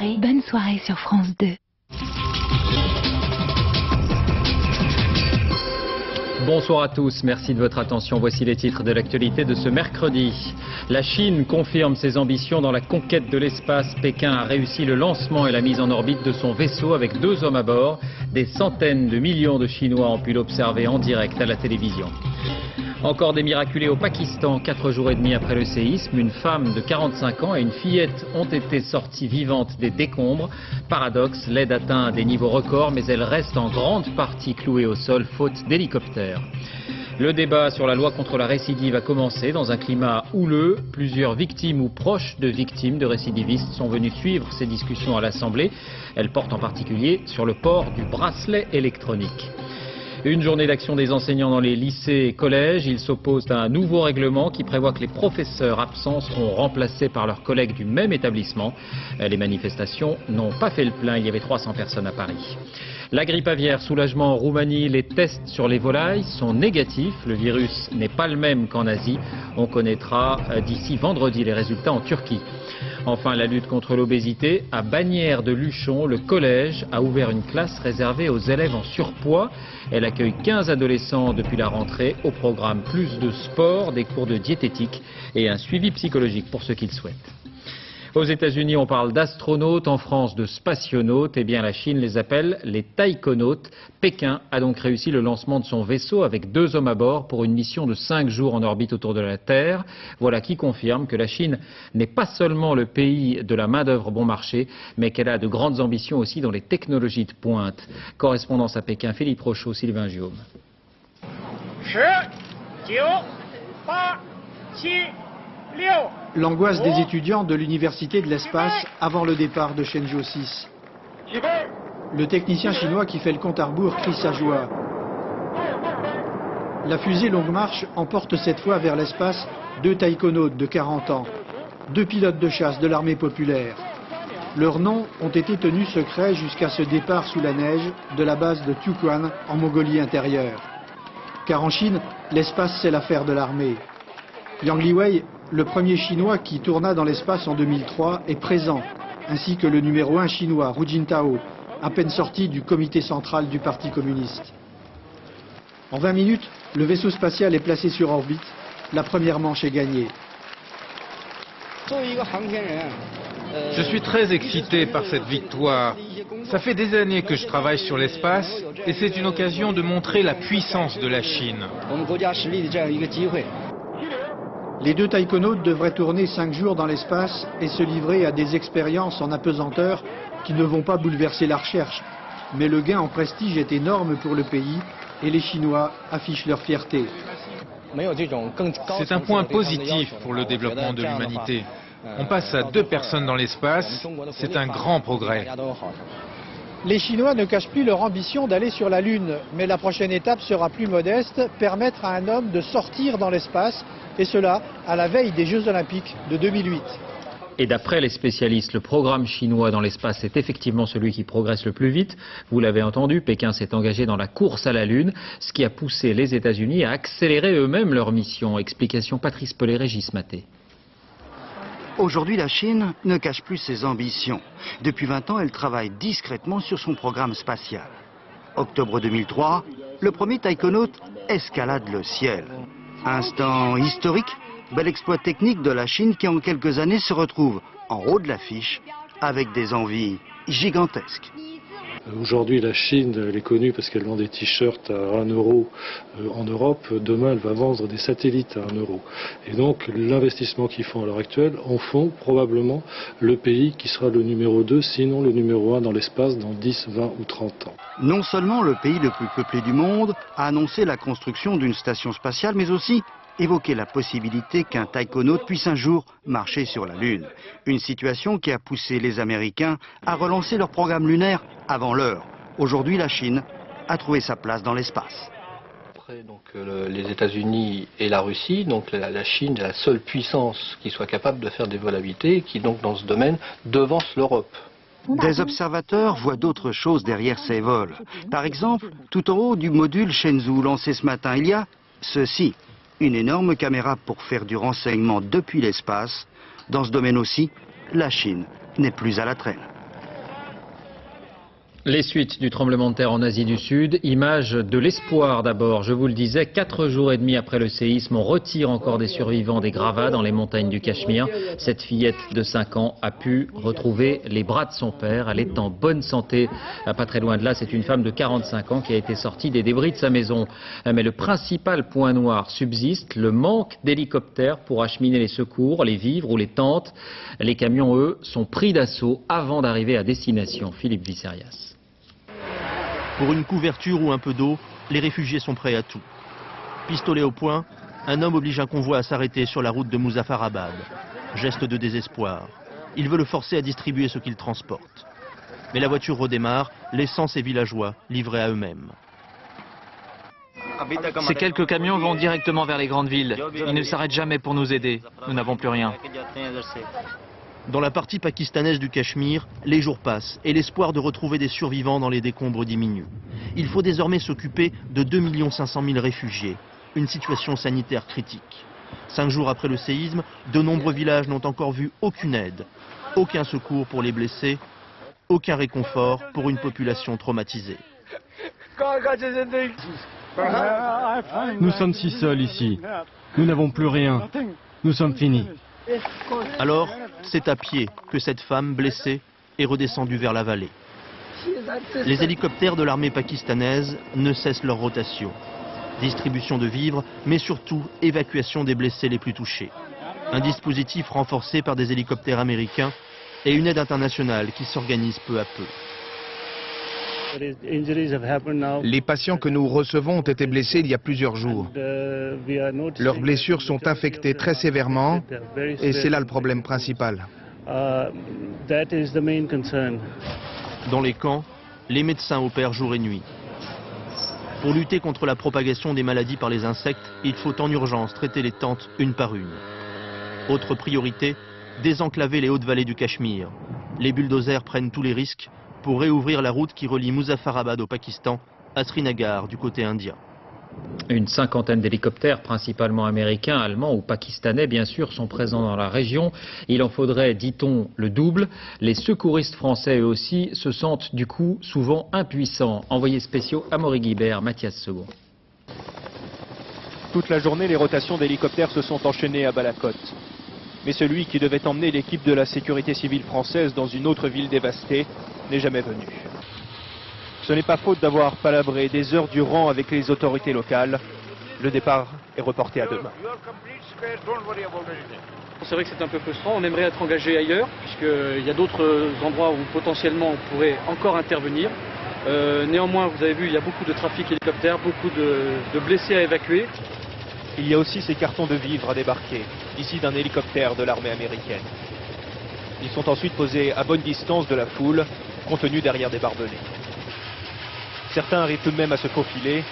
soirée. Bonne soirée sur France 2. Bonsoir à tous, merci de votre attention. Voici les titres de l'actualité de ce mercredi. La Chine confirme ses ambitions dans la conquête de l'espace. Pékin a réussi le lancement et la mise en orbite de son vaisseau avec 2 hommes à bord. Des centaines de millions de Chinois ont pu l'observer en direct à la télévision. Encore des miraculés au Pakistan, 4 jours et demi après le séisme. Une femme de 45 ans et une fillette ont été sorties vivantes des décombres. Paradoxe, l'aide atteint des niveaux records, mais elle reste en grande partie clouée au sol, faute d'hélicoptères. Le débat sur la loi contre la récidive a commencé dans un climat houleux. Plusieurs victimes ou proches de victimes de récidivistes sont venus suivre ces discussions à l'Assemblée. Elles portent en particulier sur le port du bracelet électronique. Une journée d'action des enseignants dans les lycées et collèges. Ils s'opposent à un nouveau règlement qui prévoit que les professeurs absents seront remplacés par leurs collègues du même établissement. Les manifestations n'ont pas fait le plein. Il y avait 300 personnes à Paris. La grippe aviaire, soulagement en Roumanie. Les tests sur les volailles sont négatifs. Le virus n'est pas le même qu'en Asie. On connaîtra d'ici vendredi les résultats en Turquie. Enfin, la lutte contre l'obésité. À Bagnères-de-Luchon, le collège a ouvert une classe réservée aux élèves en surpoids. Elle accueille 15 adolescents depuis la rentrée. Au programme, plus de sport, des cours de diététique et un suivi psychologique pour ceux qui le souhaitent. Aux États-Unis, on parle d'astronautes, en France de spationautes. Eh bien, la Chine les appelle les taïkonautes. Pékin a donc réussi le lancement de son vaisseau avec 2 hommes à bord pour une mission de 5 jours en orbite autour de la Terre. Voilà qui confirme que la Chine n'est pas seulement le pays de la main-d'œuvre bon marché, mais qu'elle a de grandes ambitions aussi dans les technologies de pointe. Correspondance à Pékin, Philippe Rochaud, Sylvain Guillaume. 10, 9, 8, 7. L'angoisse des étudiants de l'université de l'espace avant le départ de Shenzhou 6. Le technicien chinois qui fait le compte à rebours crie sa joie. La fusée Longue Marche emporte cette fois vers l'espace 2 taïkonautes de 40 ans, 2 pilotes de chasse de l'armée populaire. Leurs noms ont été tenus secrets jusqu'à ce départ sous la neige de la base de Tuquan en Mongolie intérieure. Car en Chine, l'espace c'est l'affaire de l'armée. Yang Liwei, le premier chinois qui tourna dans l'espace en 2003, est présent, ainsi que le numéro 1 chinois, Hu Jintao, à peine sorti du comité central du Parti communiste. En 20 minutes, le vaisseau spatial est placé sur orbite, la première manche est gagnée. Je suis très excité par cette victoire. Ça fait des années que je travaille sur l'espace et c'est une occasion de montrer la puissance de la Chine. Les 2 taïkonautes devraient tourner 5 jours dans l'espace et se livrer à des expériences en apesanteur qui ne vont pas bouleverser la recherche. Mais le gain en prestige est énorme pour le pays et les Chinois affichent leur fierté. C'est un point positif pour le développement de l'humanité. On passe à 2 personnes dans l'espace, c'est un grand progrès. Les Chinois ne cachent plus leur ambition d'aller sur la Lune, mais la prochaine étape sera plus modeste, permettre à un homme de sortir dans l'espace, et cela à la veille des Jeux Olympiques de 2008. Et d'après les spécialistes, le programme chinois dans l'espace est effectivement celui qui progresse le plus vite. Vous l'avez entendu, Pékin s'est engagé dans la course à la Lune, ce qui a poussé les États-Unis à accélérer eux-mêmes leur mission. Explication Patrice Pellet-Régis Maté. Aujourd'hui, la Chine ne cache plus ses ambitions. Depuis 20 ans, elle travaille discrètement sur son programme spatial. Octobre 2003, le premier taïkonaute escalade le ciel. Instant historique, bel exploit technique de la Chine qui en quelques années se retrouve en haut de l'affiche avec des envies gigantesques. Aujourd'hui, la Chine, elle est connue parce qu'elle vend des t-shirts à 1 euro en Europe. Demain, elle va vendre des satellites à 1 euro. Et donc, l'investissement qu'ils font à l'heure actuelle en font probablement le pays qui sera le numéro 2, sinon le numéro 1 dans l'espace dans 10, 20 ou 30 ans. Non seulement le pays le plus peuplé du monde a annoncé la construction d'une station spatiale, mais aussi évoqué la possibilité qu'un taïkonaute puisse un jour marcher sur la Lune. Une situation qui a poussé les Américains à relancer leur programme lunaire avant l'heure. Aujourd'hui, la Chine a trouvé sa place dans l'espace. Après les États-Unis et la Russie, donc la Chine est la seule puissance qui soit capable de faire des vols habités et qui donc dans ce domaine devance l'Europe. Des observateurs voient d'autres choses derrière ces vols. Par exemple, tout en haut du module Shenzhou lancé ce matin, il y a ceci. Une énorme caméra pour faire du renseignement depuis l'espace. Dans ce domaine aussi, la Chine n'est plus à la traîne. Les suites du tremblement de terre en Asie du Sud, image de l'espoir d'abord. Je vous le disais, 4 jours et demi après le séisme, on retire encore des survivants des gravats dans les montagnes du Cachemire. Cette fillette de 5 ans a pu retrouver les bras de son père. Elle est en bonne santé. Pas très loin de là, c'est une femme de 45 ans qui a été sortie des débris de sa maison. Mais le principal point noir subsiste, le manque d'hélicoptères pour acheminer les secours, les vivres ou les tentes. Les camions, eux, sont pris d'assaut avant d'arriver à destination. Philippe Visserias. Pour une couverture ou un peu d'eau, les réfugiés sont prêts à tout. Pistolet au poing, un homme oblige un convoi à s'arrêter sur la route de Muzaffarabad. Geste de désespoir. Il veut le forcer à distribuer ce qu'il transporte. Mais la voiture redémarre, laissant ses villageois livrés à eux-mêmes. Ces quelques camions vont directement vers les grandes villes. Ils ne s'arrêtent jamais pour nous aider. Nous n'avons plus rien. Dans la partie pakistanaise du Cachemire, les jours passent et l'espoir de retrouver des survivants dans les décombres diminue. Il faut désormais s'occuper de 2 500 000 réfugiés, une situation sanitaire critique. 5 jours après le séisme, de nombreux villages n'ont encore vu aucune aide, aucun secours pour les blessés, aucun réconfort pour une population traumatisée. Nous sommes si seuls ici. Nous n'avons plus rien. Nous sommes finis. Alors, c'est à pied que cette femme blessée est redescendue vers la vallée. Les hélicoptères de l'armée pakistanaise ne cessent leur rotation. Distribution de vivres, mais surtout évacuation des blessés les plus touchés. Un dispositif renforcé par des hélicoptères américains et une aide internationale qui s'organise peu à peu. Les patients que nous recevons ont été blessés il y a plusieurs jours. Leurs blessures sont infectées très sévèrement et c'est là le problème principal. Dans les camps, les médecins opèrent jour et nuit. Pour lutter contre la propagation des maladies par les insectes, il faut en urgence traiter les tentes une par une. Autre priorité, désenclaver les hautes vallées du Cachemire. Les bulldozers prennent tous les risques pour réouvrir la route qui relie Muzaffarabad au Pakistan à Srinagar du côté indien. Une cinquantaine d'hélicoptères, principalement américains, allemands ou pakistanais, bien sûr, sont présents dans la région. Il en faudrait, dit-on, le double. Les secouristes français, eux aussi, se sentent du coup souvent impuissants. Envoyés spéciaux Amaury Guibert, Mathias Second. Toute la journée, les rotations d'hélicoptères se sont enchaînées à Balakot. Mais celui qui devait emmener l'équipe de la sécurité civile française dans une autre ville dévastée n'est jamais venu. Ce n'est pas faute d'avoir palabré des heures durant avec les autorités locales. Le départ est reporté à demain. C'est vrai que c'est un peu frustrant, on aimerait être engagé ailleurs, puisqu'il y a d'autres endroits où potentiellement on pourrait encore intervenir. Néanmoins, vous avez vu, il y a beaucoup de trafic hélicoptère, beaucoup de blessés à évacuer. Il y a aussi ces cartons de vivres à débarquer, ici d'un hélicoptère de l'armée américaine. Ils sont ensuite posés à bonne distance de la foule, contenus derrière des barbelés. Certains arrivent tout de même à se faufiler,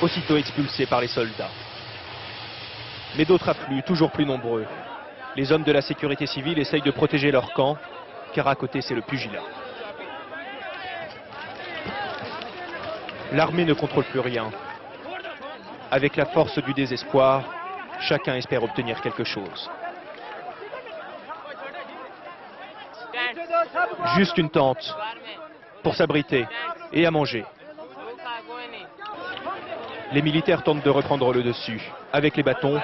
aussitôt expulsés par les soldats. Mais d'autres affluent, toujours plus nombreux. Les hommes de la sécurité civile essayent de protéger leur camp, car à côté c'est le pugilat. L'armée ne contrôle plus rien. Avec la force du désespoir, chacun espère obtenir quelque chose. Juste une tente, pour s'abriter et à manger. Les militaires tentent de reprendre le dessus, avec les bâtons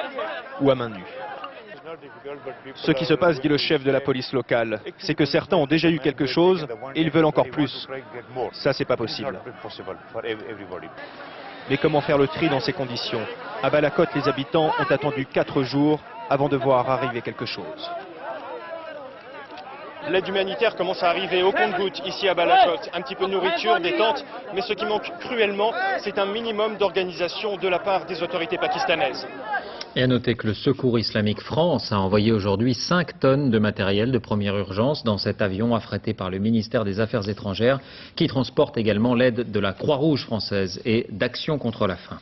ou à main nue. Ce qui se passe, dit le chef de la police locale, c'est que certains ont déjà eu quelque chose et ils veulent encore plus. Ça, c'est pas possible. Mais comment faire le tri dans ces conditions? À Balakot, les habitants ont attendu 4 jours avant de voir arriver quelque chose. L'aide humanitaire commence à arriver au compte-gouttes ici à Balakot. Un petit peu de nourriture, des tentes, mais ce qui manque cruellement, c'est un minimum d'organisation de la part des autorités pakistanaises. Et à noter que le Secours islamique France a envoyé aujourd'hui 5 tonnes de matériel de première urgence dans cet avion affrété par le ministère des Affaires étrangères qui transporte également l'aide de la Croix-Rouge française et d'Action contre la faim.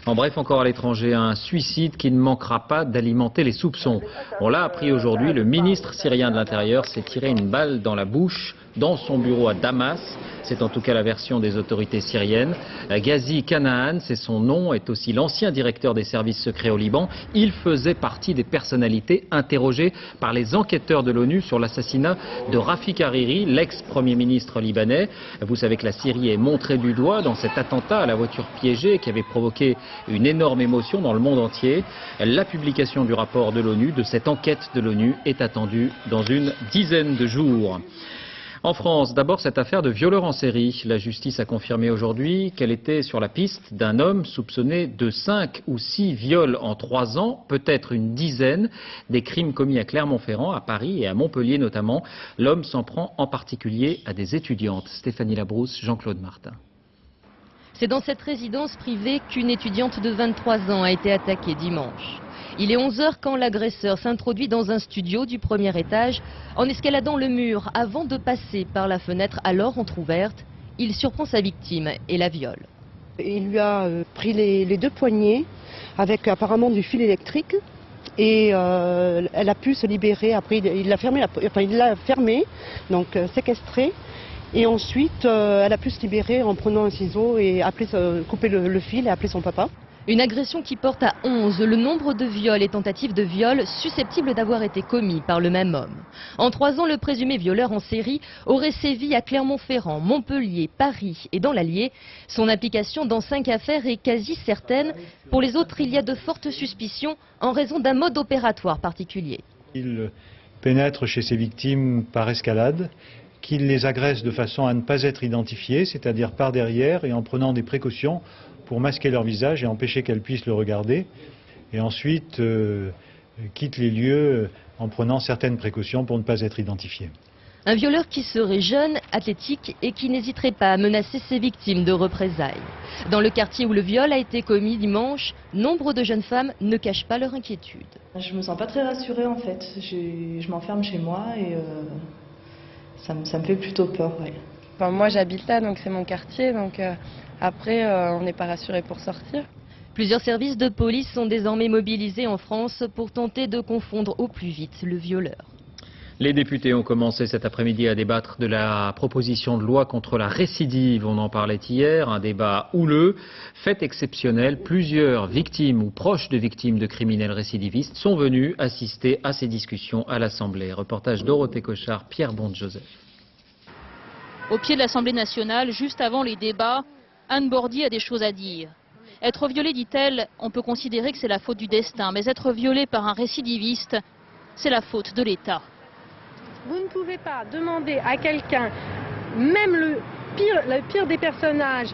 En bref, encore à l'étranger, un suicide qui ne manquera pas d'alimenter les soupçons. On l'a appris aujourd'hui, le ministre syrien de l'Intérieur s'est tiré une balle dans la bouche dans son bureau à Damas. C'est en tout cas la version des autorités syriennes. Ghazi Kanaan, c'est son nom, est aussi l'ancien directeur des services secrets au Liban. Il faisait partie des personnalités interrogées par les enquêteurs de l'ONU sur l'assassinat de Rafik Hariri, l'ex-premier ministre libanais. Vous savez que la Syrie est montrée du doigt dans cet attentat à la voiture piégée qui avait provoqué une énorme émotion dans le monde entier. La publication du rapport de l'ONU, de cette enquête de l'ONU, est attendue dans une dizaine de jours. En France, d'abord cette affaire de violeur en série. La justice a confirmé aujourd'hui qu'elle était sur la piste d'un homme soupçonné de 5 ou 6 viols en 3 ans, peut-être une dizaine, des crimes commis à Clermont-Ferrand, à Paris et à Montpellier notamment. L'homme s'en prend en particulier à des étudiantes. Stéphanie Labrousse, Jean-Claude Martin. C'est dans cette résidence privée qu'une étudiante de 23 ans a été attaquée dimanche. Il est 11 h quand l'agresseur s'introduit dans un studio du premier étage en escaladant le mur avant de passer par la fenêtre alors entrouverte. Il surprend sa victime et la viole. Il lui a pris les 2 poignets avec apparemment du fil électrique et elle a pu se libérer. Après il l'a fermé, donc séquestré. Et ensuite, elle a pu se libérer en prenant un ciseau et couper le fil et appeler son papa. Une agression qui porte à 11 le nombre de viols et tentatives de viol susceptibles d'avoir été commis par le même homme. En 3 ans, le présumé violeur en série aurait sévi à Clermont-Ferrand, Montpellier, Paris et dans l'Allier. Son implication dans 5 affaires est quasi certaine. Pour les autres, il y a de fortes suspicions en raison d'un mode opératoire particulier. Il pénètre chez ses victimes par escalade, qu'il les agresse de façon à ne pas être identifiés, c'est-à-dire par derrière et en prenant des précautions pour masquer leur visage et empêcher qu'elles puissent le regarder, et ensuite quitte les lieux en prenant certaines précautions pour ne pas être identifiés. Un violeur qui serait jeune, athlétique et qui n'hésiterait pas à menacer ses victimes de représailles. Dans le quartier où le viol a été commis dimanche, nombre de jeunes femmes ne cachent pas leur inquiétude. Je me sens pas très rassurée en fait. Je m'enferme chez moi et ça me fait plutôt peur. Ouais. Enfin, moi j'habite là, donc c'est mon quartier, donc après on n'est pas rassuré pour sortir. Plusieurs services de police sont désormais mobilisés en France pour tenter de confondre au plus vite le violeur. Les députés ont commencé cet après-midi à débattre de la proposition de loi contre la récidive. On en parlait hier, un débat houleux. Fait exceptionnel, plusieurs victimes ou proches de victimes de criminels récidivistes sont venus assister à ces discussions à l'Assemblée. Reportage Dorothée Cochard, Pierre Bonde-Joseph. Au pied de l'Assemblée nationale, juste avant les débats, Anne Bordy a des choses à dire. Être violée, dit-elle, on peut considérer que c'est la faute du destin, mais être violée par un récidiviste, c'est la faute de l'État. Vous ne pouvez pas demander à quelqu'un, même le pire des personnages,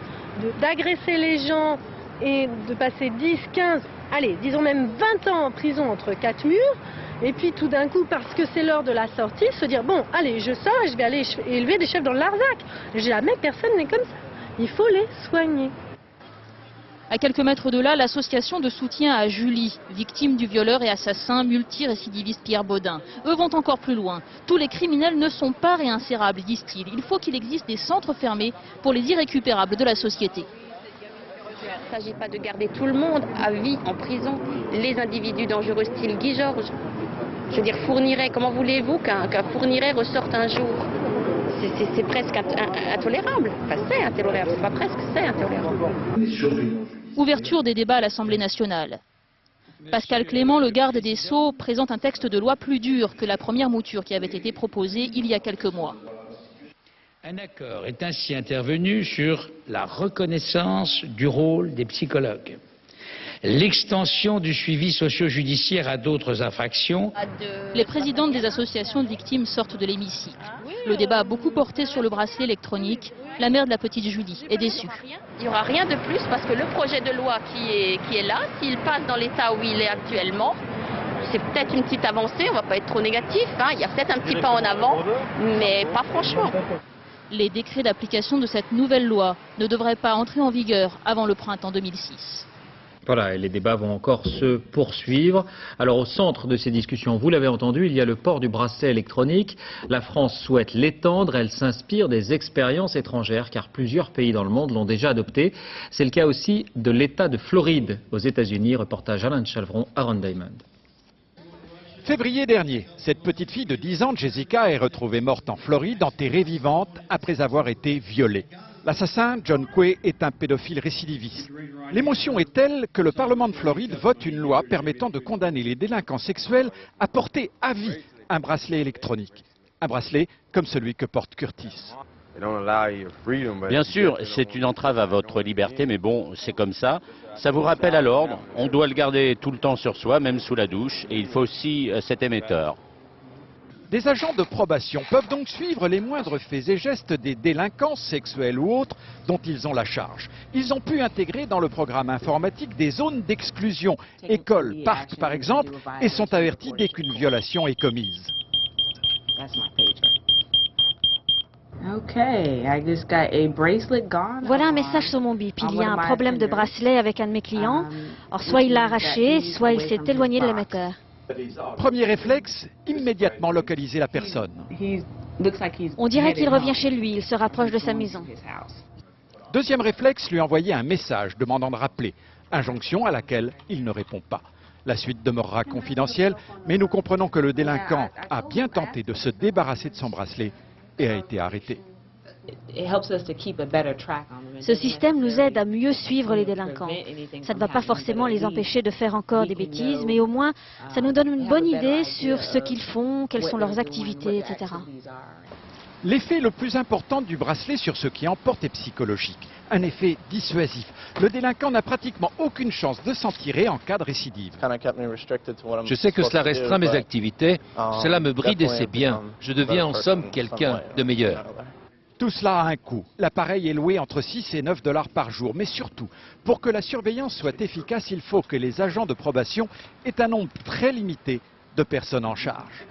d'agresser les gens et de passer 10, 15, allez, disons même 20 ans en prison entre 4 murs, et puis tout d'un coup, parce que c'est l'heure de la sortie, se dire, bon, allez, je sors et je vais aller élever des chefs dans le Larzac. Jamais personne n'est comme ça. Il faut les soigner. À quelques mètres de là, l'association de soutien à Julie, victime du violeur et assassin multirécidiviste Pierre Baudin. Eux vont encore plus loin. Tous les criminels ne sont pas réinsérables, disent-ils. Il faut qu'il existe des centres fermés pour les irrécupérables de la société. Il ne s'agit pas de garder tout le monde à vie en prison. Les individus dangereux style Guy Georges, je veux dire Fourniret, comment voulez-vous qu'un Fourniret ressorte un jour? C'est presque intolérable. Enfin, c'est intolérable, c'est pas presque, c'est intolérable. Ouverture des débats à l'Assemblée nationale. Pascal Clément, le garde des Sceaux, présente un texte de loi plus dur que la première mouture qui avait été proposée il y a quelques mois. Un accord est ainsi intervenu sur la reconnaissance du rôle des psychologues, l'extension du suivi socio-judiciaire à d'autres infractions. Les présidentes des associations de victimes sortent de l'hémicycle. Le débat a beaucoup porté sur le bracelet électronique. La mère de la petite Julie est déçue. Il n'y aura rien de plus parce que le projet de loi qui est là, s'il passe dans l'état où il est actuellement, c'est peut-être une petite avancée, on ne va pas être trop négatif, hein. Il y a peut-être un petit pas en avant, mais pas franchement. Les décrets d'application de cette nouvelle loi ne devraient pas entrer en vigueur avant le printemps 2006. Voilà, et les débats vont encore se poursuivre. Alors au centre de ces discussions, vous l'avez entendu, il y a le port du bracelet électronique. La France souhaite l'étendre, elle s'inspire des expériences étrangères car plusieurs pays dans le monde l'ont déjà adopté. C'est le cas aussi de l'État de Floride aux États-Unis. Reportage Alain Chalvron, Aaron Diamond. Février dernier, cette petite fille de 10 ans, Jessica, est retrouvée morte en Floride, enterrée vivante après avoir été violée. L'assassin, John Quay, est un pédophile récidiviste. L'émotion est telle que le Parlement de Floride vote une loi permettant de condamner les délinquants sexuels à porter à vie un bracelet électronique. Un bracelet comme celui que porte Curtis. Bien sûr, c'est une entrave à votre liberté, mais bon, c'est comme ça. Ça vous rappelle à l'ordre. On doit le garder tout le temps sur soi, même sous la douche. Et il faut aussi cet émetteur. Des agents de probation peuvent donc suivre les moindres faits et gestes des délinquants sexuels ou autres dont ils ont la charge. Ils ont pu intégrer dans le programme informatique des zones d'exclusion, écoles, parcs par exemple, et sont avertis dès qu'une violation est commise. Voilà un message sur mon bip. Il y a un problème de bracelet avec un de mes clients. Or, soit il l'a arraché, soit il s'est éloigné de l'émetteur. Premier réflexe, immédiatement localiser la personne. On dirait qu'il revient chez lui, il se rapproche de sa maison. Deuxième réflexe, lui envoyer un message demandant de rappeler, injonction à laquelle il ne répond pas. La suite demeurera confidentielle, mais nous comprenons que le délinquant a bien tenté de se débarrasser de son bracelet et a été arrêté. Ce système nous aide à mieux suivre les délinquants. Ça ne va pas forcément les empêcher de faire encore des bêtises, mais au moins, ça nous donne une bonne idée sur ce qu'ils font, quelles sont leurs activités, etc. L'effet le plus important du bracelet sur ceux qui en portent est psychologique. Un effet dissuasif. Le délinquant n'a pratiquement aucune chance de s'en tirer en cas de récidive. Je sais que cela restreint mes activités, cela me bride et c'est bien. Je deviens en somme quelqu'un de meilleur. Tout cela a un coût. L'appareil est loué entre 6 et 9 $ par jour. Mais surtout, pour que la surveillance soit efficace, il faut que les agents de probation aient un nombre très limité de personnes en charge.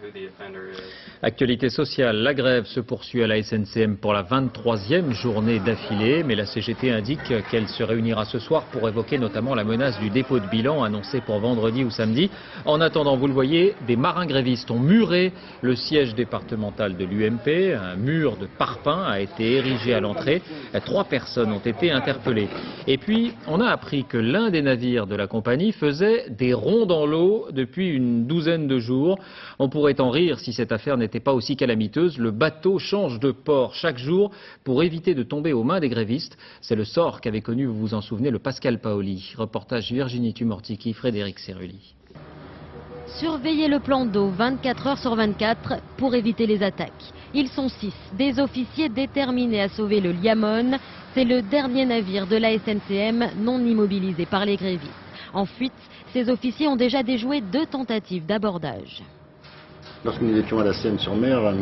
Actualité sociale, la grève se poursuit à la SNCM pour la 23e journée d'affilée, mais la CGT indique qu'elle se réunira ce soir pour évoquer notamment la menace du dépôt de bilan annoncé pour vendredi ou samedi. En attendant, vous le voyez, des marins grévistes ont muré le siège départemental de l'UMP. Un mur de parpaing a été érigé à l'entrée. 3 personnes ont été interpellées. Et puis, on a appris que l'un des navires de la compagnie faisait des ronds dans l'eau depuis une douzaine de jours. On pourrait en rire si cette affaire n'était pas aussi calamiteuse. Le bateau change de port chaque jour pour éviter de tomber aux mains des grévistes. C'est le sort qu'avait connu, vous vous en souvenez, le Pascal Paoli. Reportage Virginie Tumortiki, Frédéric Cerulli. Surveiller le plan d'eau 24 heures sur 24 pour éviter les attaques. Ils sont 6, des officiers déterminés à sauver le Liamone. C'est le dernier navire de la SNCM non immobilisé par les grévistes. En fuite, ces officiers ont déjà déjoué 2 tentatives d'abordage. Lorsque nous étions à la Seine-sur-Mer,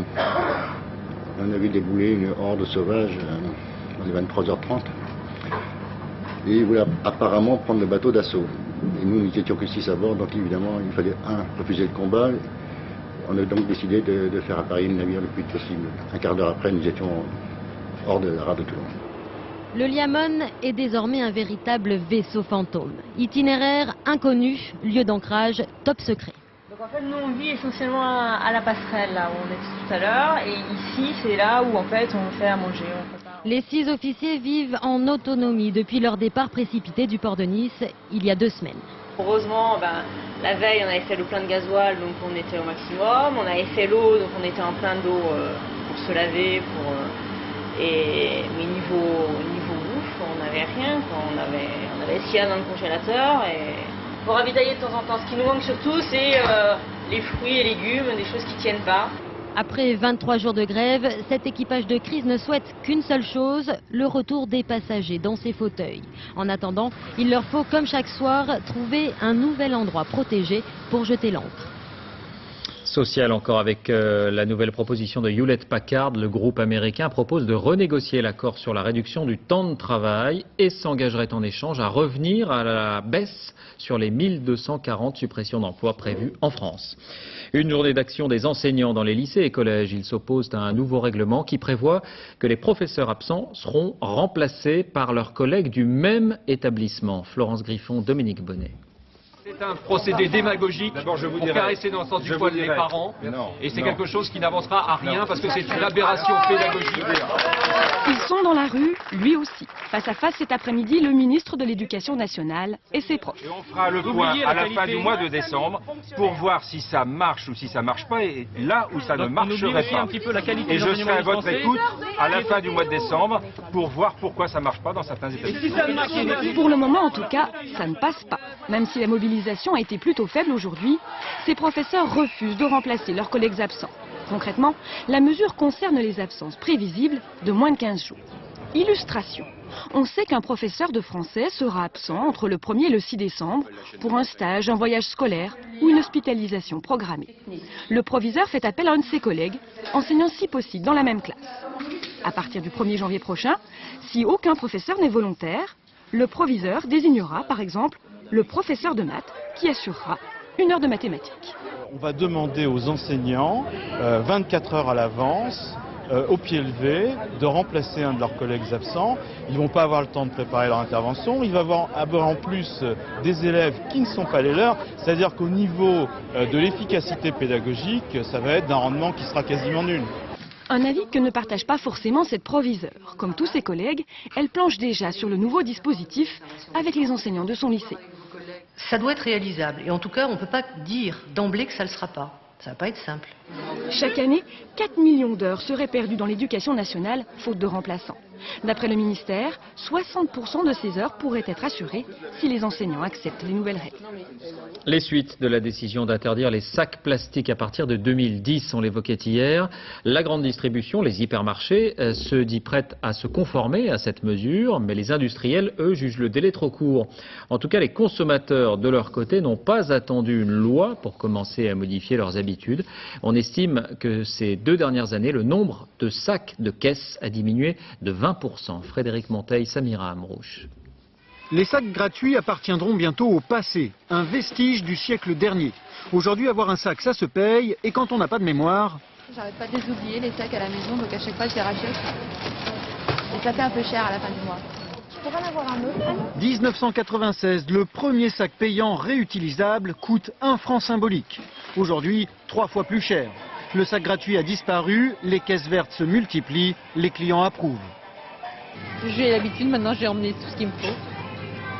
on a vu débouler une horde sauvage dans les 23h30. Et ils voulaient apparemment prendre le bateau d'assaut. Et nous n'étions que 6 à bord, donc évidemment il fallait refuser le combat. On a donc décidé de faire apparaître le navire le plus vite possible. Un quart d'heure après, nous étions hors de la rade de Toulon. Le Liamone est désormais un véritable vaisseau fantôme. Itinéraire inconnu, lieu d'ancrage top secret. Donc en fait, nous on vit essentiellement à la passerelle, là où on était tout à l'heure, et ici c'est là où en fait on fait à manger. Les 6 officiers vivent en autonomie depuis leur départ précipité du port de Nice il y a 2 semaines. Heureusement, la veille on avait fait le plein de gasoil, donc on était au maximum. On avait fait l'eau, donc on était en plein d'eau pour se laver, mais niveau bouffe, on n'avait rien. On avait ce qu'il y a dans le congélateur et pour ravitailler de temps en temps. Ce qui nous manque surtout, c'est les fruits et légumes, des choses qui ne tiennent pas. Après 23 jours de grève, cet équipage de crise ne souhaite qu'une seule chose, le retour des passagers dans ces fauteuils. En attendant, il leur faut, comme chaque soir, trouver un nouvel endroit protégé pour jeter l'ancre. Social encore avec la nouvelle proposition de Hewlett-Packard. Le groupe américain propose de renégocier l'accord sur la réduction du temps de travail et s'engagerait en échange à revenir à la baisse sur les 1240 suppressions d'emplois prévues en France. Une journée d'action des enseignants dans les lycées et collèges. Ils s'opposent à un nouveau règlement qui prévoit que les professeurs absents seront remplacés par leurs collègues du même établissement. Florence Griffon, Dominique Bonnet. C'est un procédé démagogique pour caresser dans le sens du poil les parents. Et c'est quelque chose qui n'avancera à rien parce que c'est une aberration pédagogique. Ils sont dans la rue, lui aussi. Face à face cet après-midi, le ministre de l'Éducation nationale et ses profs. Et on fera le point à la fin du mois de décembre pour voir si ça marche ou si ça marche pas et là où ça ne marcherait pas. Et je serai à votre écoute à la fin du mois de décembre pour voir pourquoi ça marche pas dans certains établissements. Pour le moment, en tout cas, ça ne passe pas. Même si la mobilisation a été plutôt faible aujourd'hui, ces professeurs refusent de remplacer leurs collègues absents. Concrètement, la mesure concerne les absences prévisibles de moins de 15 jours. Illustration. On sait qu'un professeur de français sera absent entre le 1er et le 6 décembre pour un stage, un voyage scolaire ou une hospitalisation programmée. Le proviseur fait appel à un de ses collègues, enseignant si possible dans la même classe. À partir du 1er janvier prochain, si aucun professeur n'est volontaire, le proviseur désignera par exemple le professeur de maths qui assurera une heure de mathématiques. On va demander aux enseignants, 24 heures à l'avance, au pied levé, de remplacer un de leurs collègues absents. Ils ne vont pas avoir le temps de préparer leur intervention. Il va y avoir en plus des élèves qui ne sont pas les leurs. C'est-à-dire qu'au niveau de l'efficacité pédagogique, ça va être d'un rendement qui sera quasiment nul. Un avis que ne partage pas forcément cette proviseure. Comme tous ses collègues, elle planche déjà sur le nouveau dispositif avec les enseignants de son lycée. Ça doit être réalisable et en tout cas on ne peut pas dire d'emblée que ça ne le sera pas. Ça ne va pas être simple. Chaque année, 4 millions d'heures seraient perdues dans l'éducation nationale, faute de remplaçants. D'après le ministère, 60% de ces heures pourraient être assurées si les enseignants acceptent les nouvelles règles. Les suites de la décision d'interdire les sacs plastiques à partir de 2010, on l'évoquait hier. La grande distribution, les hypermarchés, se dit prête à se conformer à cette mesure, mais les industriels, eux, jugent le délai trop court. En tout cas, les consommateurs, de leur côté, n'ont pas attendu une loi pour commencer à modifier leurs habitudes. On estime que ces 2 dernières années, le nombre de sacs de caisse a diminué de 20%. Frédéric Monteil, Samira Amrouche. Les sacs gratuits appartiendront bientôt au passé, un vestige du siècle dernier. Aujourd'hui, avoir un sac, ça se paye, et quand on n'a pas de mémoire... J'arrête pas de les oublier, les sacs à la maison, donc à chaque fois je les rachète. Et ça fait un peu cher à la fin du mois. Je pourrais en avoir un autre. 1996, le premier sac payant réutilisable coûte 1 franc symbolique. Aujourd'hui, 3 fois plus cher. Le sac gratuit a disparu, les caisses vertes se multiplient, les clients approuvent. J'ai l'habitude, maintenant j'ai emmené tout ce qu'il me faut.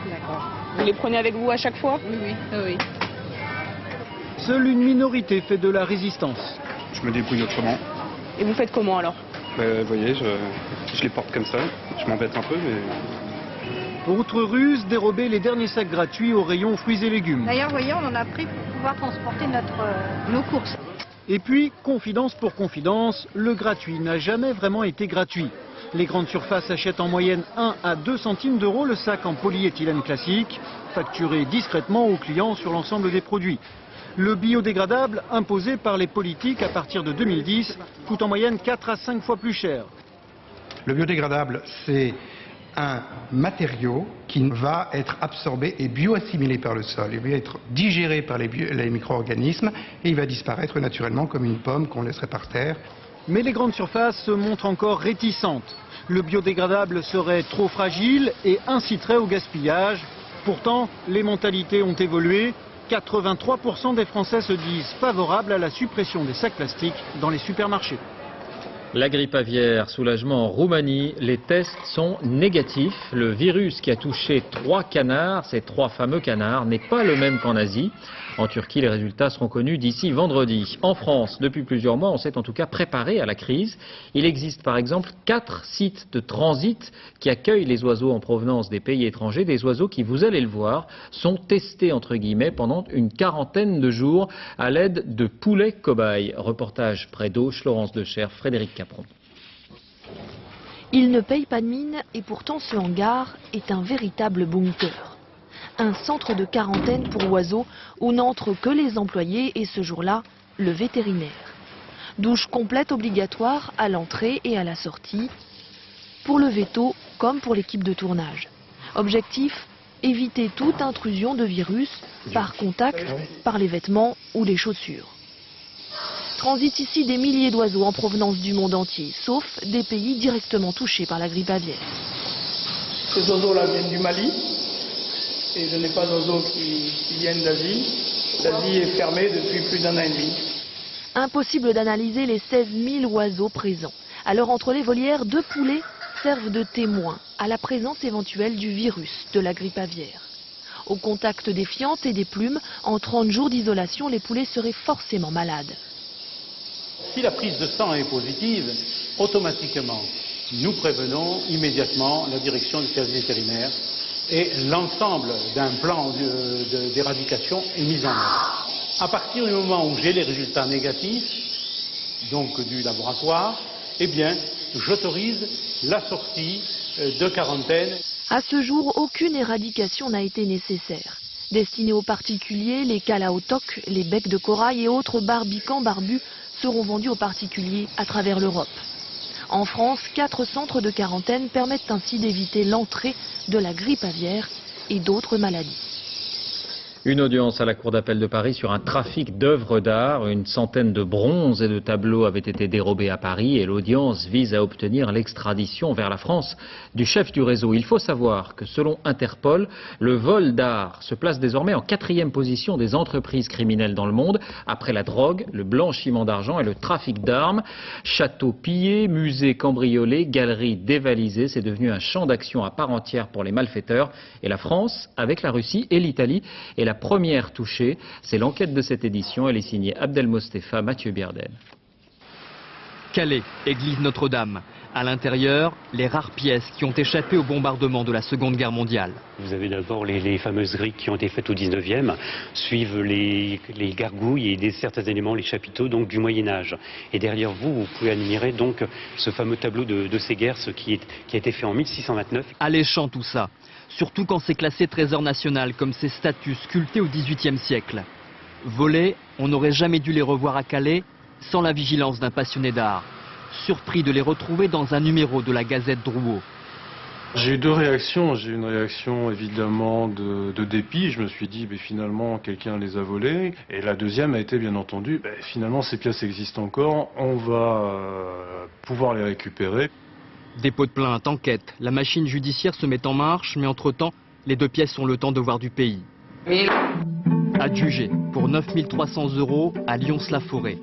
D'accord. Vous les prenez avec vous à chaque fois? Oui. Seule une minorité fait de la résistance. Je me débrouille autrement. Et vous faites comment alors? Vous voyez, je les porte comme ça. Je m'embête un peu, mais... Autre ruse, dérober les derniers sacs gratuits au rayon fruits et légumes. D'ailleurs, vous voyez, on en a pris pour pouvoir transporter nos courses. Et puis, confidence pour confidence, le gratuit n'a jamais vraiment été gratuit. Les grandes surfaces achètent en moyenne 1 à 2 centimes d'euros le sac en polyéthylène classique, facturé discrètement aux clients sur l'ensemble des produits. Le biodégradable, imposé par les politiques à partir de 2010, coûte en moyenne 4 à 5 fois plus cher. Le biodégradable, c'est un matériau qui va être absorbé et bioassimilé par le sol. Il va être digéré par les micro-organismes et il va disparaître naturellement comme une pomme qu'on laisserait par terre. Mais les grandes surfaces se montrent encore réticentes. Le biodégradable serait trop fragile et inciterait au gaspillage. Pourtant, les mentalités ont évolué. 83% des Français se disent favorables à la suppression des sacs plastiques dans les supermarchés. La grippe aviaire, soulagement en Roumanie, les tests sont négatifs. Le virus qui a touché 3 canards, ces 3 fameux canards, n'est pas le même qu'en Asie. En Turquie, les résultats seront connus d'ici vendredi. En France, depuis plusieurs mois, on s'est en tout cas préparé à la crise. Il existe par exemple 4 sites de transit qui accueillent les oiseaux en provenance des pays étrangers. Des oiseaux qui, vous allez le voir, sont testés entre guillemets pendant une quarantaine de jours à l'aide de poulets cobayes. Reportage près d'Auch, Laurence Decher, Frédéric Capron. Il ne paye pas de mine et pourtant ce hangar est un véritable bunker. Un centre de quarantaine pour oiseaux où n'entrent que les employés et ce jour-là, le vétérinaire. Douche complète obligatoire à l'entrée et à la sortie, pour le véto comme pour l'équipe de tournage. Objectif, éviter toute intrusion de virus par contact, par les vêtements ou les chaussures. Transitent ici des milliers d'oiseaux en provenance du monde entier, sauf des pays directement touchés par la grippe aviaire. Ces oiseaux-là viennent du Mali. Et je n'ai pas d'oiseaux qui viennent d'Asie. L'Asie est fermée depuis plus d'1 an et demi. Impossible d'analyser les 16 000 oiseaux présents. Alors entre les volières, 2 poulets servent de témoins à la présence éventuelle du virus de la grippe aviaire. Au contact des fientes et des plumes, en 30 jours d'isolation, les poulets seraient forcément malades. Si la prise de sang est positive, automatiquement, nous prévenons immédiatement la direction du service vétérinaire et l'ensemble d'un plan d'éradication est mis en œuvre. À partir du moment où j'ai les résultats négatifs, donc du laboratoire, eh bien, j'autorise la sortie de quarantaine. À ce jour, aucune éradication n'a été nécessaire. Destinés aux particuliers, les calaotocs, les becs de corail et autres barbicans barbus seront vendus aux particuliers à travers l'Europe. En France, 4 centres de quarantaine permettent ainsi d'éviter l'entrée de la grippe aviaire et d'autres maladies. Une audience à la Cour d'appel de Paris sur un trafic d'œuvres d'art. Une centaine de bronzes et de tableaux avaient été dérobés à Paris et l'audience vise à obtenir l'extradition vers la France du chef du réseau. Il faut savoir que selon Interpol, le vol d'art se place désormais en 4e position des entreprises criminelles dans le monde, après la drogue, le blanchiment d'argent et le trafic d'armes. Châteaux pillés, musées cambriolés, galeries dévalisées, c'est devenu un champ d'action à part entière pour les malfaiteurs. Et la France, avec la Russie et l'Italie, est la première touchée. C'est l'enquête de cette édition. Elle est signée Abdelmostefa, Mathieu Biardel. Calais, église Notre-Dame. À l'intérieur, les rares pièces qui ont échappé au bombardement de la Seconde Guerre mondiale. Vous avez d'abord les fameuses grilles qui ont été faites au 19e, suivent les gargouilles et certains éléments, les chapiteaux donc du Moyen-Âge. Et derrière vous, vous pouvez admirer donc ce fameux tableau de Segers qui a été fait en 1629. Alléchant tout ça, surtout quand c'est classé trésor national comme ces statues sculptées au XVIIIe siècle. Volées, on n'aurait jamais dû les revoir à Calais sans la vigilance d'un passionné d'art. Surpris de les retrouver dans un numéro de la Gazette Drouot. J'ai eu deux réactions. J'ai eu une réaction évidemment de dépit. Je me suis dit, finalement, quelqu'un les a volés. Et la deuxième a été, bien entendu, finalement, ces pièces existent encore. On va pouvoir les récupérer. Dépôt de plainte, enquête. La machine judiciaire se met en marche, mais entre-temps, les deux pièces ont le temps de voir du pays. Adjugé pour 9 300 € à Lyons-la-Forêt.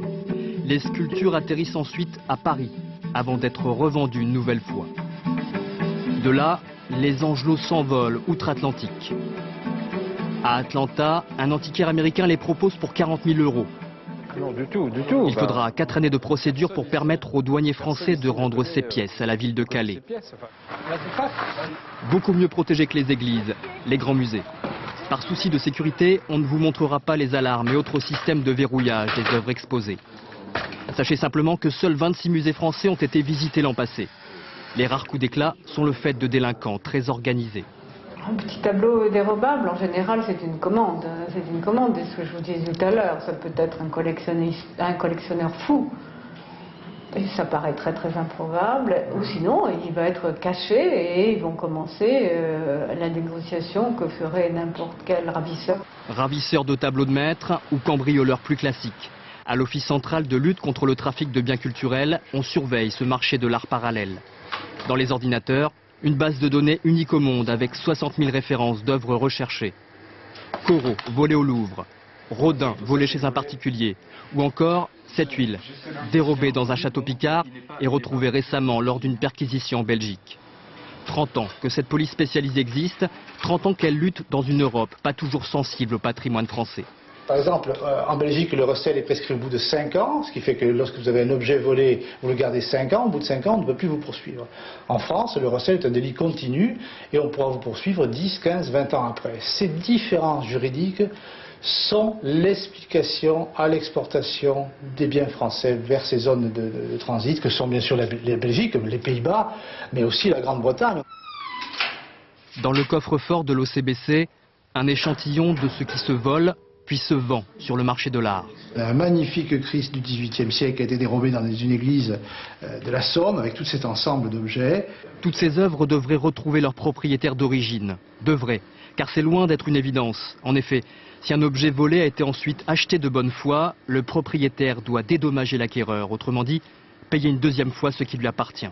Les sculptures atterrissent ensuite à Paris, avant d'être revendues une nouvelle fois. De là, les angelots s'envolent outre-Atlantique. À Atlanta, un antiquaire américain les propose pour 40 000 €. Non, du tout, du tout. Il faudra 4 années de procédure pour permettre aux douaniers français de rendre ces pièces à la ville de Calais. Beaucoup mieux protégées que les églises, les grands musées. Par souci de sécurité, on ne vous montrera pas les alarmes et autres systèmes de verrouillage des œuvres exposées. Sachez simplement que seuls 26 musées français ont été visités l'an passé. Les rares coups d'éclat sont le fait de délinquants très organisés. Un petit tableau dérobable, en général, c'est une commande. C'est une commande, c'est ce que je vous disais tout à l'heure. Ça peut être un collectionneur fou. Et ça paraît très très improbable. Ou sinon, il va être caché et ils vont commencer la négociation que ferait n'importe quel ravisseur. Ravisseur de tableaux de maître ou cambrioleur plus classique. À l'Office central de lutte contre le trafic de biens culturels, on surveille ce marché de l'art parallèle. Dans les ordinateurs, une base de données unique au monde avec 60 000 références d'œuvres recherchées. Corot, volé au Louvre. Rodin, volé chez un particulier. Ou encore cette huile, dérobée dans un château picard et retrouvée récemment lors d'une perquisition en Belgique. 30 ans que cette police spécialisée existe, 30 ans qu'elle lutte dans une Europe pas toujours sensible au patrimoine français. Par exemple, en Belgique, le recel est prescrit au bout de 5 ans, ce qui fait que lorsque vous avez un objet volé, vous le gardez 5 ans, au bout de 5 ans, on ne peut plus vous poursuivre. En France, le recel est un délit continu et on pourra vous poursuivre 10, 15, 20 ans après. Ces différences juridiques sont l'explication à l'exportation des biens français vers ces zones de transit, que sont bien sûr la Belgique, les Pays-Bas, mais aussi la Grande-Bretagne. Dans le coffre-fort de l'OCBC, un échantillon de ce qui se vole puis se vend sur le marché de l'art. Un magnifique Christ du XVIIIe siècle a été dérobé dans une église de la Somme avec tout cet ensemble d'objets. Toutes ces œuvres devraient retrouver leur propriétaire d'origine. Devraient, car c'est loin d'être une évidence. En effet, si un objet volé a été ensuite acheté de bonne foi, le propriétaire doit dédommager l'acquéreur, autrement dit, payer une deuxième fois ce qui lui appartient.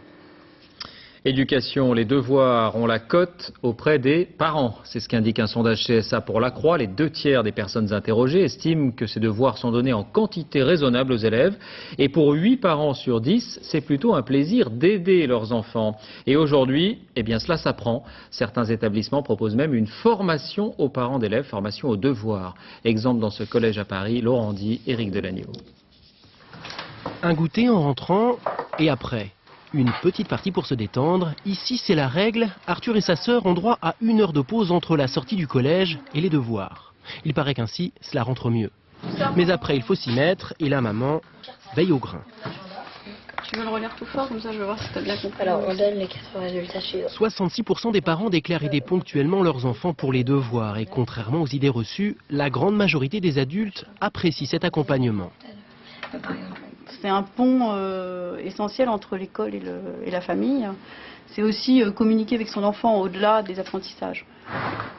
Éducation, les devoirs ont la cote auprès des parents. C'est ce qu'indique un sondage CSA pour la Croix. Les 2/3 des personnes interrogées estiment que ces devoirs sont donnés en quantité raisonnable aux élèves. Et pour 8 parents sur 10, c'est plutôt un plaisir d'aider leurs enfants. Et aujourd'hui, eh bien cela s'apprend. Certains établissements proposent même une formation aux parents d'élèves, formation aux devoirs. Exemple dans ce collège à Paris, Laurent Di, Éric Delagneau. Un goûter en rentrant et après. Une petite partie pour se détendre. Ici, c'est la règle. Arthur et sa sœur ont droit à 1 heure de pause entre la sortie du collège et les devoirs. Il paraît qu'ainsi, cela rentre mieux. Mais après, il faut s'y mettre et la maman veille au grain. Tu veux le relire tout fort, comme ça je vais voir si tu as bien compris. Alors, on donne les 4 résultats suivants. 66% des parents déclarent aider ponctuellement leurs enfants pour les devoirs. Et contrairement aux idées reçues, la grande majorité des adultes apprécient cet accompagnement. C'est un pont essentiel entre l'école et la famille. C'est aussi communiquer avec son enfant au-delà des apprentissages.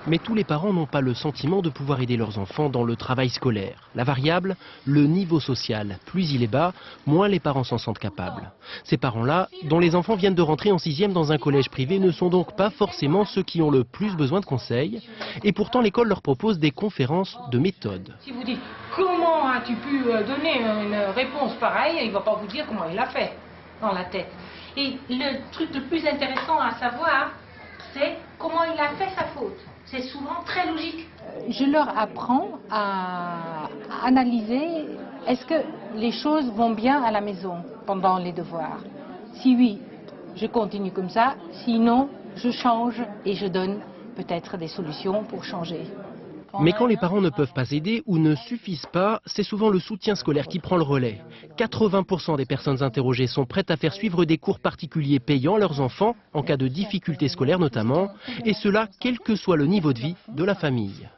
Mais tous les parents n'ont pas le sentiment de pouvoir aider leurs enfants dans le travail scolaire. La variable, le niveau social. Plus il est bas, moins les parents s'en sentent capables. Ces parents-là, dont les enfants viennent de rentrer en 6e dans un collège privé, ne sont donc pas forcément ceux qui ont le plus besoin de conseils. Et pourtant, l'école leur propose des conférences de méthode. Si vous dites comment as-tu pu donner une réponse pareille, il ne va pas vous dire comment il l'a fait dans la tête. Et le truc le plus intéressant à savoir, c'est comment il a fait sa faute. C'est souvent très logique. Je leur apprends à analyser, est-ce que les choses vont bien à la maison pendant les devoirs? Si oui, je continue comme ça, sinon je change et je donne peut-être des solutions pour changer. Mais quand les parents ne peuvent pas aider ou ne suffisent pas, c'est souvent le soutien scolaire qui prend le relais. 80% des personnes interrogées sont prêtes à faire suivre des cours particuliers payants à leurs enfants, en cas de difficultés scolaires notamment, et cela quel que soit le niveau de vie de la famille.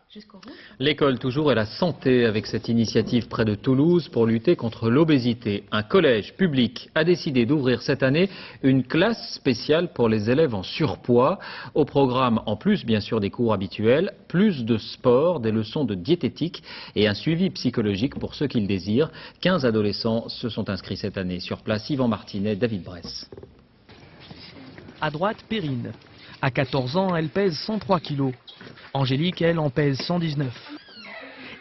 L'école toujours et la santé avec cette initiative près de Toulouse pour lutter contre l'obésité. Un collège public a décidé d'ouvrir cette année une classe spéciale pour les élèves en surpoids. Au programme, en plus bien sûr des cours habituels, plus de sport, des leçons de diététique et un suivi psychologique pour ceux qui le désirent. 15 adolescents se sont inscrits cette année. Sur place, Yvan Martinet, David Bress. À droite, Perrine. À 14 ans, elle pèse 103 kilos. Angélique, elle, en pèse 119.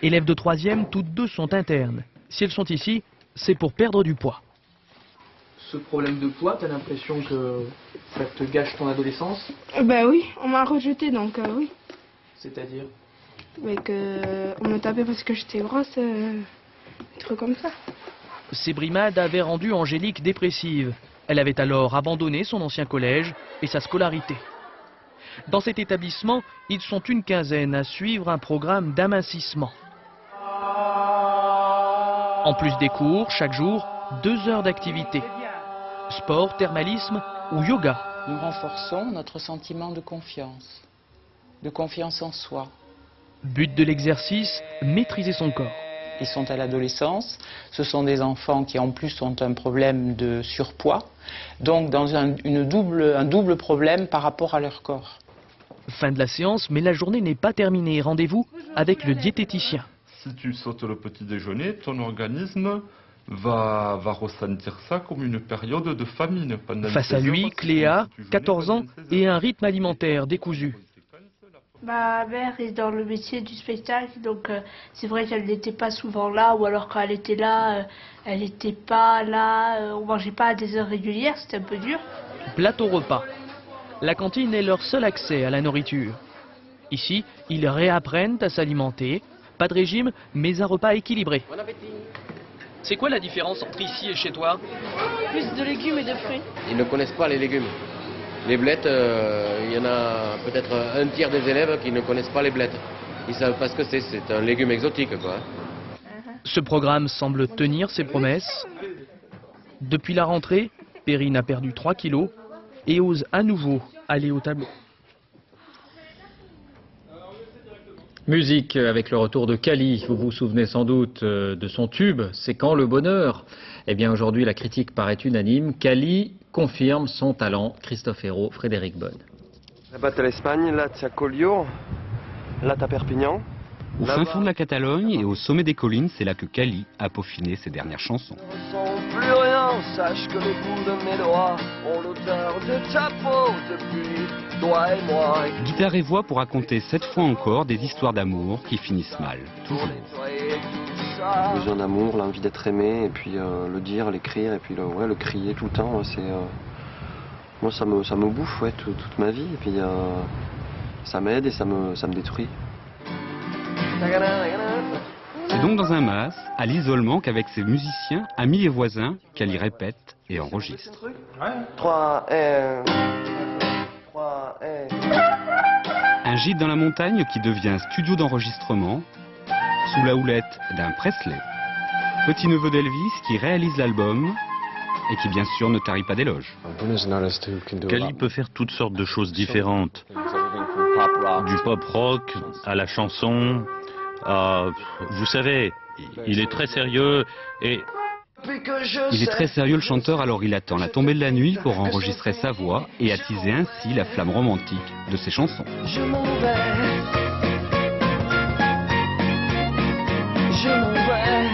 Élèves de 3e, toutes deux sont internes. Si elles sont ici, c'est pour perdre du poids. Ce problème de poids, t'as l'impression que ça te gâche ton adolescence? Ben oui, on m'a rejeté donc oui. C'est-à-dire? Mais on me tapait parce que j'étais grosse, un truc comme ça. Ces brimades avaient rendu Angélique dépressive. Elle avait alors abandonné son ancien collège et sa scolarité. Dans cet établissement, ils sont une quinzaine à suivre un programme d'amincissement. En plus des cours, chaque jour, 2 heures d'activité. Sport, thermalisme ou yoga. Nous renforçons notre sentiment de confiance en soi. But de l'exercice, maîtriser son corps. Ils sont à l'adolescence, ce sont des enfants qui en plus ont un problème de surpoids, donc dans un double problème par rapport à leur corps. Fin de la séance, mais la journée n'est pas terminée. Rendez-vous avec le diététicien. Si tu sautes le petit déjeuner, ton organisme va ressentir ça comme une période de famine. Face à lui, Cléa, 14 ans, et un rythme alimentaire décousu. Ma mère est dans le métier du spectacle, donc c'est vrai qu'elle n'était pas souvent là, ou alors quand elle était là, elle n'était pas là, on mangeait pas à des heures régulières, c'était un peu dur. Plateau repas. La cantine est leur seul accès à la nourriture. Ici, ils réapprennent à s'alimenter. Pas de régime, mais un repas équilibré. Bon appétit. C'est quoi la différence entre ici et chez toi? Plus de légumes et de fruits. Ils ne connaissent pas les légumes. Les blettes, il y en a peut-être un tiers des élèves qui ne connaissent pas les blettes. Ils savent pas ce que c'est un légume exotique, quoi. Ce programme semble tenir ses promesses. Depuis la rentrée, Perrine a perdu 3 kilos et ose à nouveau aller au tableau. Musique avec le retour de Kali. Vous vous souvenez sans doute de son tube, C'est quand le bonheur? Eh bien aujourd'hui, la critique paraît unanime. Kali confirme son talent. Christophe Hérault, Frédéric Bonne. Là-bas t'as l'Espagne, là t'as Collioure, là t'as Perpignan. Au fin fond de la Catalogne et au sommet des collines, c'est là que Kali a peaufiné ses dernières chansons. Plus rien. maintenant, sache que les bouts de mes doigts ont l'odeur de ta peau depuis toi et moi. Guitare et voix pour raconter cette fois encore des histoires d'amour qui finissent mal, toujours. Besoin d'amour, l'envie d'être aimé, et puis le dire, l'écrire, et puis le crier tout le temps, c'est... moi ça me bouffe toute ma vie, et puis ça m'aide et ça me détruit. C'est donc dans un mas, à l'isolement, qu'avec ses musiciens, amis et voisins, qu'elle y répète et enregistre. 3 et... Un gîte dans la montagne qui devient studio d'enregistrement, sous la houlette d'un Presley, petit-neveu d'Elvis qui réalise l'album et qui bien sûr ne tarit pas d'éloges. Cali peut faire toutes sortes de choses différentes, du pop rock à la chanson, vous savez, il est très sérieux et... Il est très sérieux le chanteur, alors il attend la tombée de la nuit pour enregistrer sa voix et attiser ainsi la flamme romantique de ses chansons. Je m'en vais. Je m'en vais.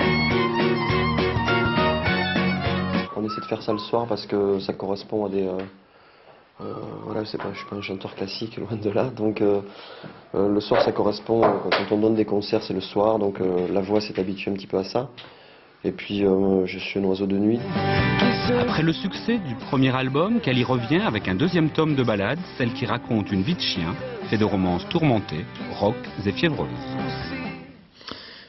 On essaie de faire ça le soir parce que ça correspond à des... voilà, je suis pas un chanteur classique, loin de là. Donc le soir ça correspond, quand on donne des concerts c'est le soir, donc la voix s'est habituée un petit peu à ça. Et puis je suis un oiseau de nuit. Après le succès du premier album, Cali revient avec un deuxième tome de ballades, celle qui raconte une vie de chien, fait de romances tourmentées, rock et fiévreuses.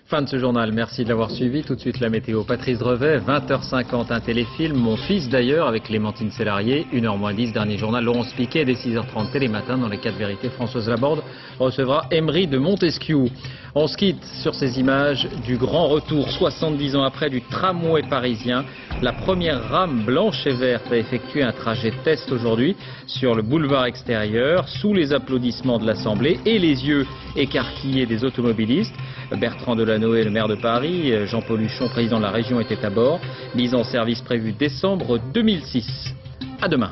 Fin de ce journal, merci de l'avoir suivi. Tout de suite la météo. Patrice Drevet, 20h50, un téléfilm. Mon fils d'ailleurs, avec Clémentine Sélarié. 1h moins 10, dernier journal. Laurence Piquet, dès 6h30 Télématin. Dans les 4 vérités, Françoise Laborde recevra Emery de Montesquieu. On se quitte sur ces images du grand retour, 70 ans après, du tramway parisien. La première rame blanche et verte a effectué un trajet test aujourd'hui sur le boulevard extérieur, sous les applaudissements de l'Assemblée et les yeux écarquillés des automobilistes. Bertrand Delanoë, le maire de Paris, Jean-Paul Huchon, président de la région, était à bord. Mise en service prévue décembre 2006. À demain.